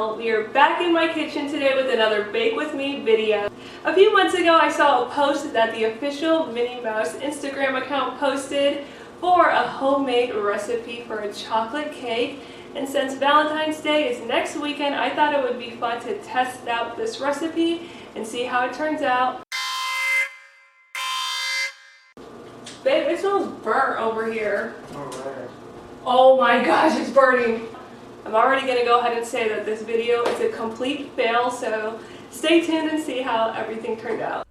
channel. We are back in my kitchen today with another Bake With Me video. A few months ago I saw a post that the official Minnie Mouse Instagram account posted for a homemade recipe for a chocolate cake. And since Valentine's Day is next weekend, I thought it would be fun to test out this recipe and see how it turns out. Babe, it smells burnt over here. Alright. Oh my gosh, it's burning. I'm already going to go ahead and say that this video is a complete fail, so stay tuned and see how everything turned out.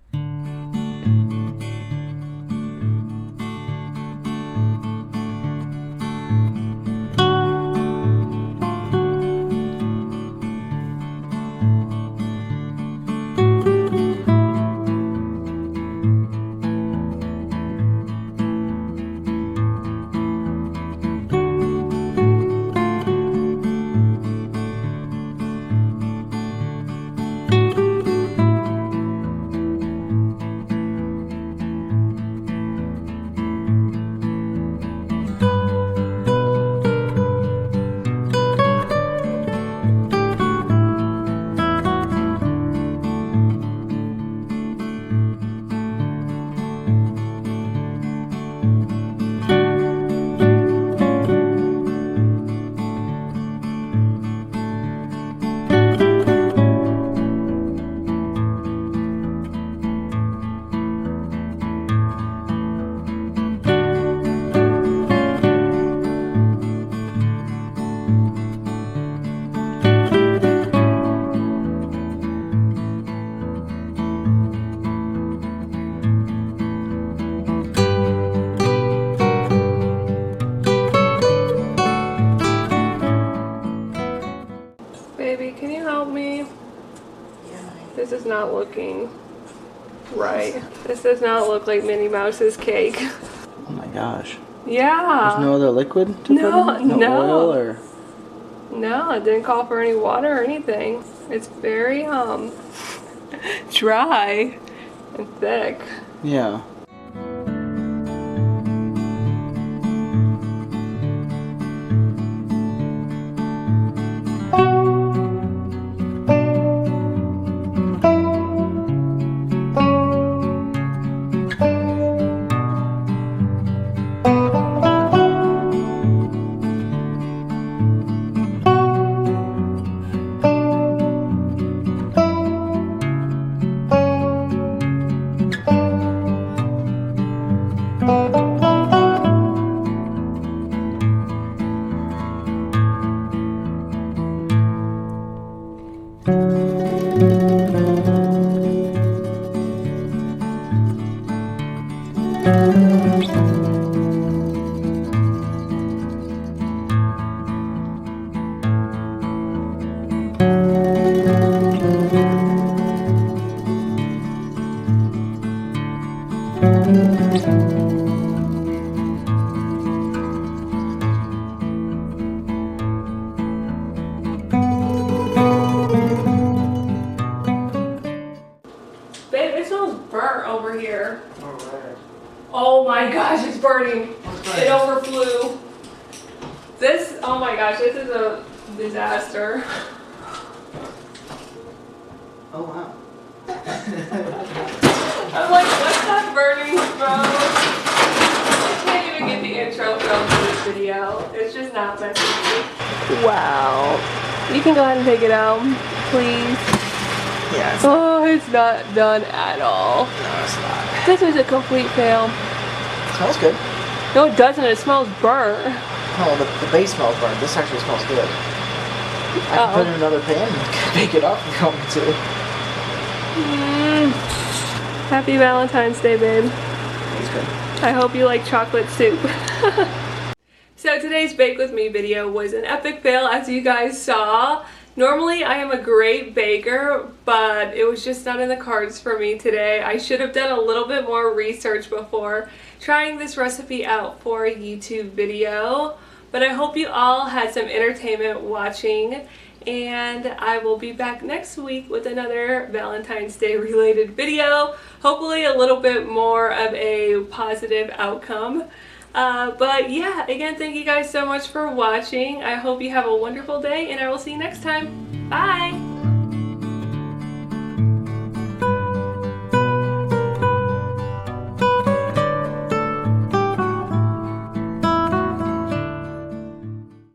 Baby, can you help me? Yeah. This is not looking right. This does not look like Minnie Mouse's cake. Oh my gosh. Yeah. There's no other liquid to put in? No. Oil or? No, it didn't call for any water or anything. It's very dry and thick. Yeah. Babe, it smells burnt over here. Alright. Oh my gosh, it's burning. What's It overflew. This, oh my gosh, this is a disaster. Oh wow. I'm like, what's that burning smoke? I can't even get the intro filmed for this video. It's just not meant to be. Wow. You can go ahead and take it out, please. Yeah, Oh, it's not done at all. no, it's not. This is a complete fail. Smells good. No, it doesn't. It smells burnt. No, the base smells burnt. This actually smells good. I can put it in another pan and bake it up if you want me to. Happy Valentine's Day, babe. It's good. I hope you like chocolate soup. So today's Bake With Me video was an epic fail, as you guys saw. Normally I am a great baker, but it was just not in the cards for me today. I should have done a little bit more research before trying this recipe out for a YouTube video. But I hope you all had some entertainment watching, and I will be back next week with another Valentine's Day related video. Hopefully a little bit more of a positive outcome. But yeah, again, thank you guys so much for watching. I hope you have a wonderful day, and I will see you next time. Bye!